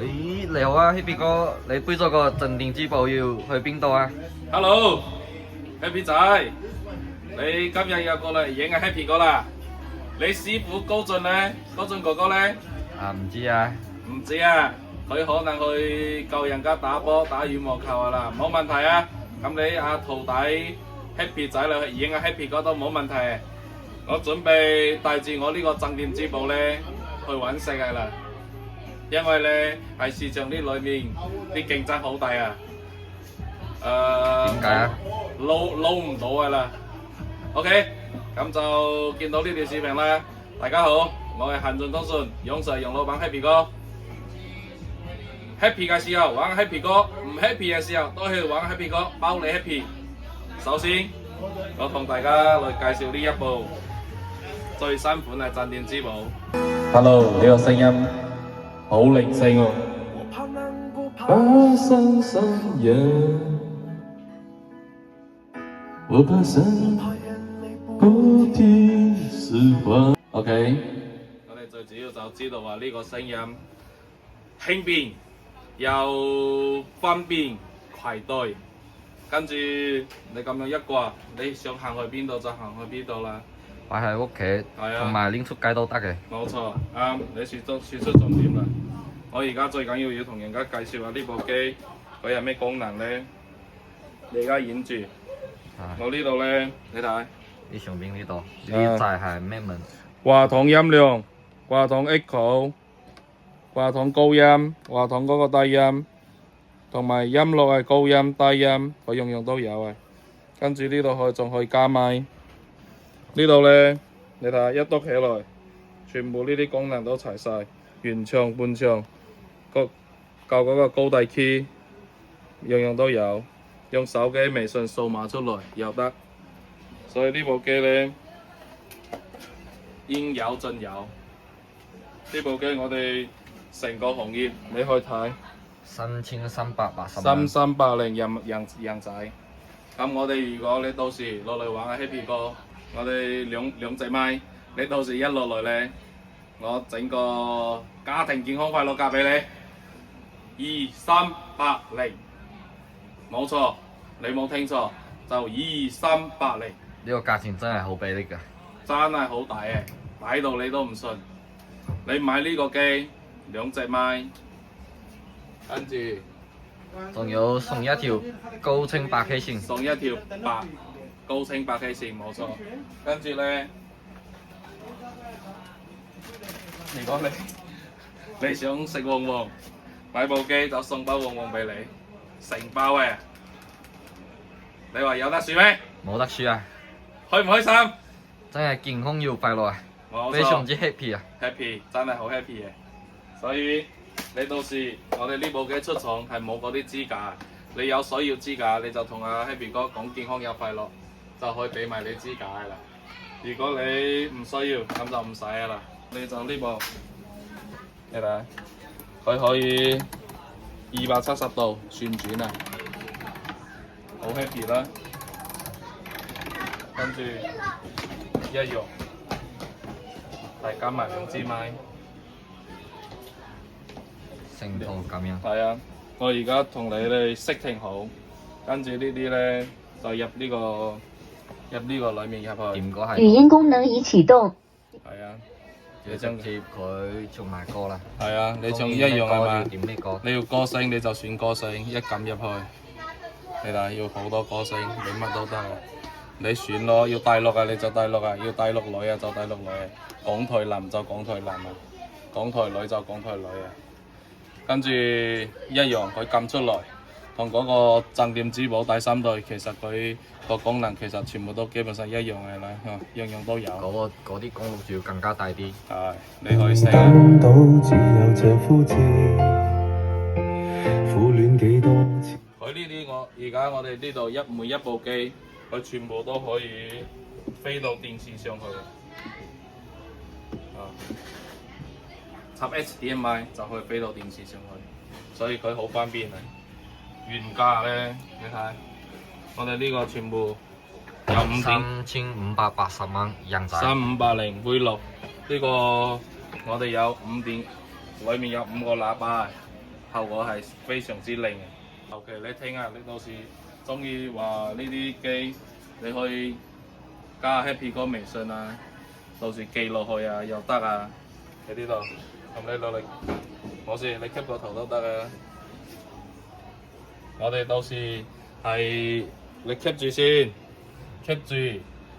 咦，你好啊，Happy 哥，你背咗個鎮店之寶要去邊度啊 Hello，Happy 仔，你今日又過嚟影阿 Happy 哥啦？你師傅高進呢？高進哥哥呢？啊，唔知啊，唔知啊，佢可能去教人家打波、打羽毛球啊啦，冇問題啊。咁你阿徒弟 Happy 仔你去影阿 Happy 哥都冇問題。我準備帶住我呢個鎮店之寶呢去揾食噶啦，因為呢喺市場呢裏面啲競爭好大啊。點解啊？撈唔到噶啦。OK， 咁就見到呢條視頻啦。大家好，我係恒進通訊楊 Sir 楊老闆 Happy 哥。Happy 嘅時候玩 Happy 哥，唔 Happy 嘅時候都去玩 Happy 哥，包你 Happy。首先，我同大家嚟介紹呢一部最新款嘅鎮店之寶。Hello， 呢個聲音好靈性喎。把心心人，我怕生不提時光。OK， 我哋最主要就知道話呢個聲音輕便又方便攜帶，跟住你咁樣一掛，你想行去邊度就行去邊度啦。擺喺屋企，同埋拎出街都得嘅。冇錯，啱，你説出重點啦。我而家最緊要同人家介紹下呢部機，佢有咩功能咧？你而家演住，我呢度咧，你睇。呢上邊呢度，呢啲就係咩門？話筒音量、話筒 echo、話筒高音、話筒嗰個低音，同埋音樂係高音、低音，佢樣樣都有嘅。跟住呢度仲可以加麥。呢度咧，你睇下一篤起來，全部呢啲功能都齊晒，原唱、伴唱、教嗰個高低 key， 樣樣都有。用手機微信掃碼出來又得。所以呢部機咧，應有盡有。呢部機我哋成個行業你去睇3380。3380人仔。咁我哋如果你到時落嚟玩阿 Happy 哥，我哋兩隻咪，你到時一落嚟咧，我整個家庭健康快樂價俾你，2380，冇錯，你冇聽錯，就2380。呢個價錢真係好俾力㗎，真係好抵嘅，抵到你都唔信。你買呢個機兩隻咪，跟住仲有送一條高清8K 線，送一條高清8K 線，冇錯。跟住咧，如果你想食旺旺，買部機就送包旺旺俾你，成包嘅。你話有得輸咩？冇得輸啊！開唔開心？真係健康又快樂啊！冇錯，非常之 happy 啊 ！happy 真係好 happy 嘅，所以你到時我哋呢部機出廠係冇嗰啲支架，你有需要支架你就同阿 Happy 哥講健康又快樂，就可以俾埋你支架噶啦。如果你唔需要咁就唔使噶啦，你就呢部，你睇，佢可以270度旋轉啊，好 happy 啦。跟住一樣，係加埋兩支咪。成套咁樣。係啊，我而家同你哋 setting 好，跟住呢啲咧就入呢個裡面入去。點歌係。語音功能已啟動。係啊，你直接佢做埋歌啦。係啊，你唱一樣係嘛？點咩歌？你要歌聲你就選歌聲，一撳入去，你睇要好多歌聲，你乜都得啊。你選咯，要大陸啊你就大陸啊，要大陸女啊就大陸女啊，港台男就港台男啊，港台女就港台女啊。跟住一樣，佢撳出來，同嗰個鎮店之寶第三代，其實佢個功能其實全部都基本上一樣嘅啦，樣樣都有。嗰啲功率仲要更加大啲。係，你可以寫。感到只有這呼召，苦戀幾多次。佢呢啲而家我哋呢度每一部機，佢全部都可以飛到電視上去。插 HDMI 就可以飛到電視上去，所以佢好方便啊！原價咧，你睇，我哋呢個全部有5點3580蚊人仔。 3580灰綠，呢個我哋有5點，裡面有5個喇叭，效果係非常之靚嘅。尤其你聽下，你到時中意話呢啲機，你可以加 Happy 哥微信啊，到時寄落去啊又得啊。喺呢度，咁你落嚟，冇事，你 keep 個頭都得啊。我哋到時係你 keep 住先 ，keep 住，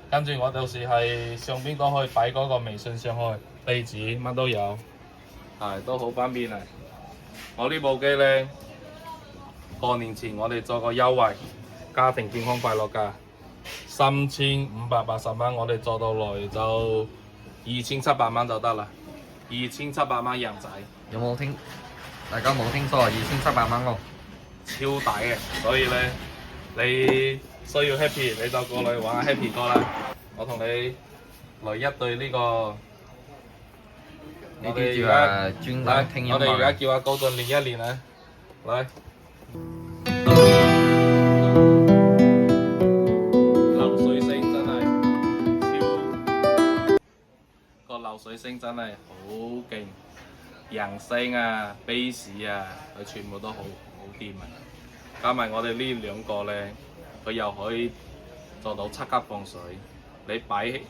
跟住我到時係上邊都可以擺嗰個微信上去，地址乜都有，係都好方便啊！我呢部機咧，過年前我哋做個優惠，家庭健康快樂價，3580蚊，我哋做到來就2700蚊就得啦，2700蚊人仔，有冇聽？大家冇聽錯啊！2700蚊喎。超抵嘅，所以咧你需要 Happy 你就過嚟玩下 Happy 哥啦。我同你來一對呢個，呢啲叫係專登聽音樂。我哋而家叫阿高進練一練啊，嚟。流水聲真係個流水聲真係好勁，人聲啊、bass 啊，佢全部都好掂啊！加埋我哋呢兩個咧，佢又可以做到7級放水，你擺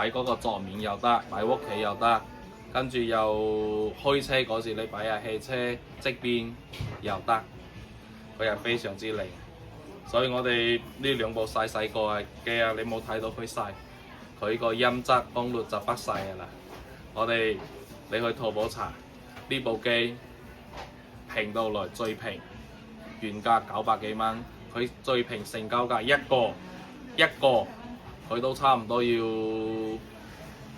嗰個桌面又得，擺屋企又得，跟住又開車嗰時你擺下汽車側邊又得，佢係非常之靚。所以我哋呢兩部細個嘅機啊，你冇睇到佢細，佢個音質功率就不細㗎啦。你去淘寶查呢部機平到來最平。原價900幾蚊，佢最平成交價一個佢都差唔多要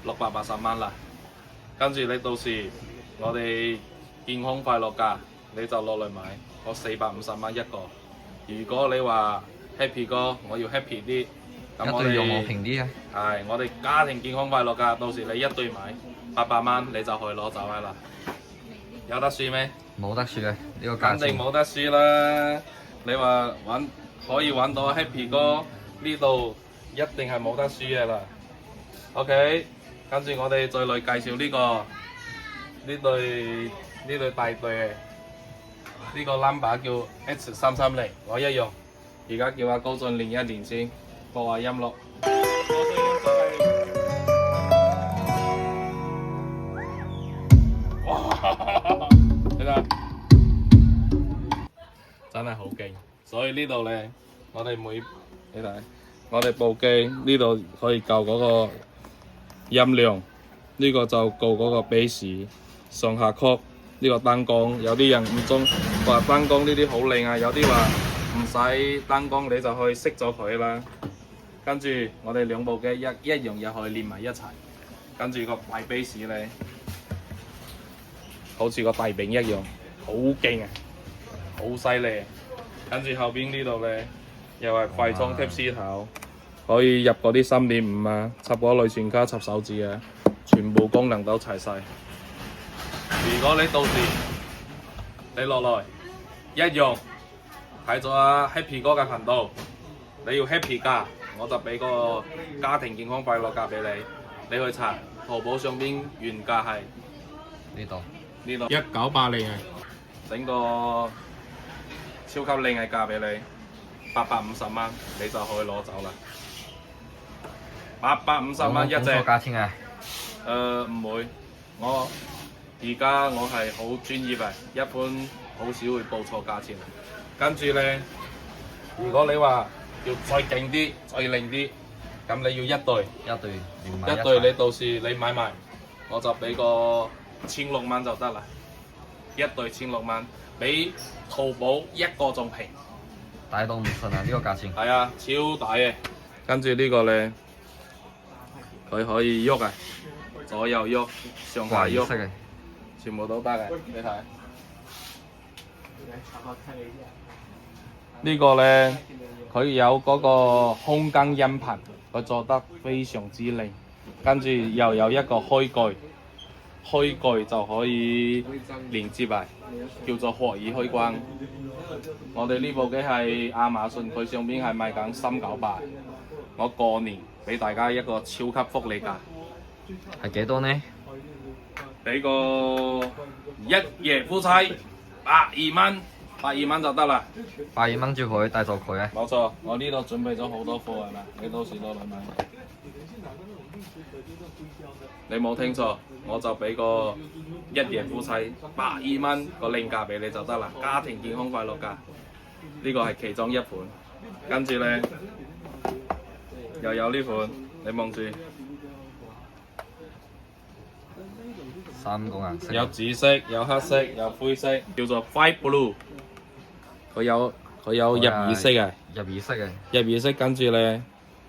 680蚊啦。跟住你到時我哋健康快樂價，你就落嚟買，我450蚊一個。如果你話 Happy 哥，我要 Happy 啲，咁我哋有冇平啲啊？係我哋家庭健康快樂價，到時你一對買800蚊，你就可以攞走㗎啦。有得輸咩？冇得輸嘅呢個價錢。肯定冇得輸啦！你話可以揾到 Happy 哥呢度，一定係冇得輸嘅啦。OK， 跟住我哋再嚟介紹呢對大對嘅，呢個 number 叫 H330，我一樣。而家叫阿高進練一練先，播下音樂。哇！真係好勁，所以呢度呢，我哋你睇，我哋部機呢度可以校嗰個音量，呢個就校嗰個 bass 上下曲，呢個燈光，有啲人唔中話燈光呢啲好靚啊，有啲話唔使燈光你就可以熄咗佢啦。跟住我哋兩部機一樣又可以連埋一齊，跟住個大 bass 呢，好似個大餅一樣，好勁啊！好犀利，跟住後邊呢度呢，又係快充 Type-C 頭，可以入嗰啲3.5啊，插嗰類傳卡、插手指啊，全部功能都齊晒。如果你到時你落來一樣睇咗阿 Happy 哥嘅頻道，你要 Happy 價，我就俾個家庭健康快樂價俾你，你去查淘寶上邊原價係呢度1980啊，整個超級靚嘅價俾你，850蚊你就可以攞走啦。850蚊一隻。講錯價錢啊？唔會，我而家我係好專業嘅，一般好少會報錯價錢。跟住呢，如果你話要再勁啲、再靚啲，咁你要一對，一對你到時你買埋，我就俾個1600蚊就得啦。一對1600蚊，比淘寶一個仲平。抵到唔信啊！呢個價錢。係啊，超抵嘅。跟住呢個呢，佢可以喐啊，左右喐，上下喐，嘅，全部都得嘅。你睇。呢個呢，佢有嗰個空間音頻，佢做得非常之靚。跟住又有一個開蓋。開蓋就可以連接埋，叫做學耳開關。我哋呢部機係亞馬遜，佢上邊係賣緊398，我過年俾大家一個超級福利價，係幾多呢？俾個一夜夫妻120蚊就得啦。120蚊就可以帶走佢啊！冇錯，我呢度準備咗好多貨係咪？你到時攞嚟買。你冇聽錯，我就俾個一夜夫妻120蚊個領價俾你就得啦，家庭健康快樂價。呢個係其中一款，跟住咧又有呢款，你望住， 3個顏色。有紫色、有黑色、有灰色，叫做 Five Blue。佢有入耳式嘅，入耳式嘅。入耳式跟住咧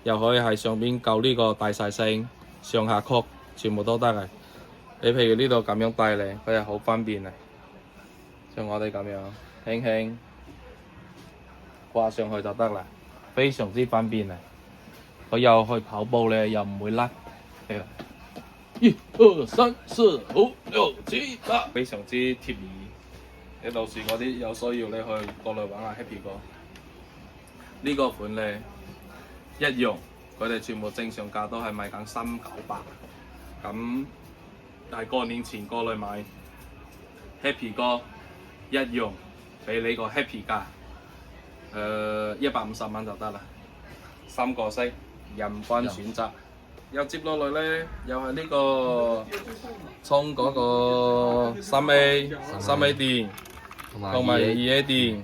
又可以喺上邊夠呢個大細聲、上下曲，全部都得嘅。你譬如呢度咁樣戴咧，佢係好方便嘅。像我哋咁樣輕輕掛上去就得啦，非常之方便啊！佢又去跑步咧，又唔會甩。係啦，1、2、3、4、5、6、7、8，非常之貼耳。你到時嗰啲有需要咧，去過嚟玩下 Happy 哥。呢個款咧一樣，佢哋全部正常價都係賣緊398。咁但係過年前過嚟買 Happy 哥一樣，俾你個 Happy 價。150蚊就得啦，3個色，任君選擇。又接落嚟咧，又係呢個充嗰個3A 電，同埋2A 電。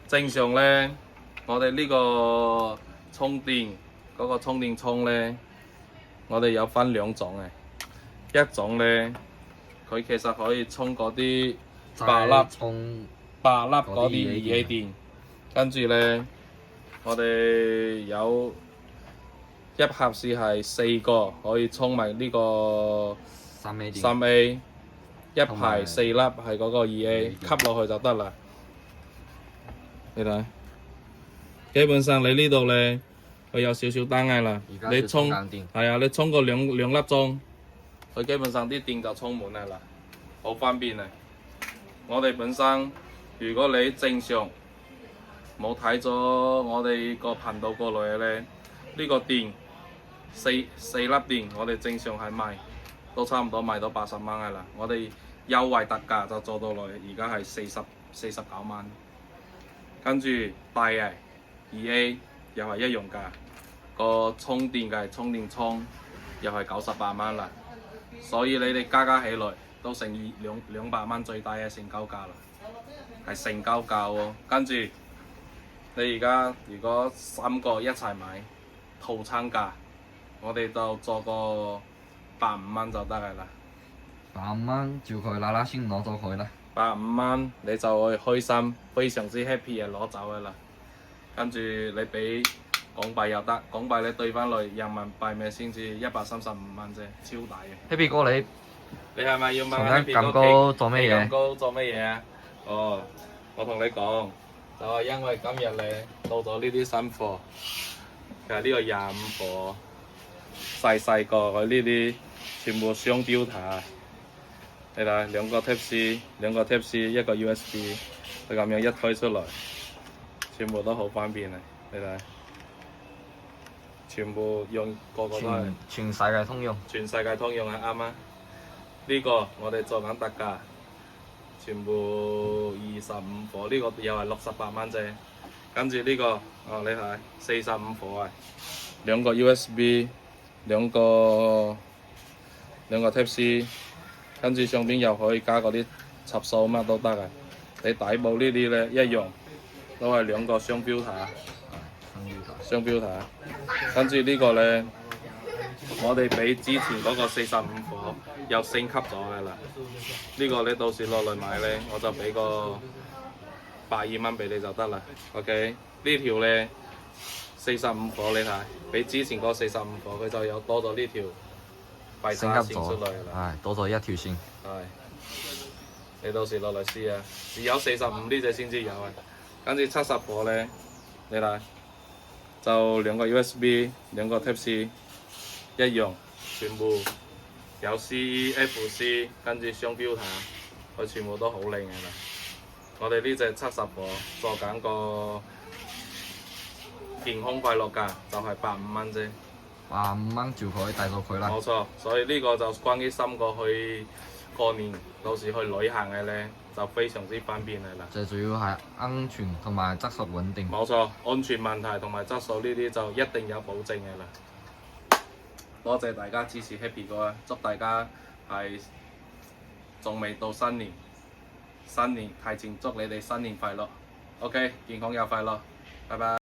正常咧，我哋呢個充電嗰個充電倉咧，我哋有分2種嘅，一種咧佢其實可以充嗰啲8粒嗰啲2A 電，跟住咧我哋有一盒是係4個可以充埋呢個3A， 一排4粒係嗰個2A， 吸落去就得啦。你睇，基本上你呢度咧佢有少少單嗌啦，你充係啊，你充個兩粒鐘，佢基本上啲電就充滿啦，好方便啊！我哋本身如果你正常冇睇咗我哋個頻道過來嘅咧，呢個電四粒電，我哋正常係賣都差唔多賣到80蚊嘅啦。我哋優惠特價就做到來，而家係49蚊。跟住大嘅 2A 又係一樣價，個充電嘅充電倉又係98蚊啦。所以你哋加起來都成200蚊最低嘅成交價啦，係成交價喎。跟住你而家如果3個一齊買套餐價，我哋就做個85蚊就得嘅啦。85蚊照佢嗱嗱先攞咗佢啦。85蚊你就會開心，非常之 happy 嘅攞走嘅啦。跟住你俾港幣又得，港幣你兌翻嚟人民幣咪先至135蚊啫，超大嘅。Happy 哥你係咪要問同一咁高做咩嘢？咁高做乜嘢啊？哦，我同你講，就係因為今日你到咗呢啲新貨，其實呢個25貨細個佢呢啲全部雙標塔。你睇2個 Type C，一個 USB， 佢咁樣一推出來，全部都好方便啊！你睇，全部用個個都係全世界通用，全世界通用係啱啊！呢個我哋做緊特價，全部25貨，呢個又係68蚊啫。跟住呢個，哦你睇45貨啊，2個 USB， 兩個 Type C。跟住上邊又可以加嗰啲插數乜都得嘅，你底部呢啲咧一樣，都係2個雙標塔，雙標塔。跟住呢個咧，我哋比之前嗰個45貨又升級咗嘅啦。呢個你到時落嚟買咧，我就俾個120蚊俾你就得啦。OK， 呢條咧45貨你睇，比之前嗰45貨佢就有多咗呢條。升級咗，係多咗一條線。係，你到時落嚟試啊！只有45呢隻先至有啊。跟住70貨咧，你睇就2個 USB， 2個 Type C， 一樣，全部有 C、F、C， 跟住雙標塔，佢全部都好靚嘅啦。我哋呢隻70貨做緊個健康快樂價，就係150蚊啫。 150蚊就可以帶到佢啦。冇錯，所以呢個就關於深過去過年到時去旅行嘅咧，就非常之方便嘅啦。最主要係安全同埋質素穩定。冇錯，安全問題同埋質素呢啲就一定有保證嘅啦。多謝大家支持 Happy 哥啊！祝大家係仲未到新年，提前祝你哋新年快樂。OK，健康又快樂，拜拜。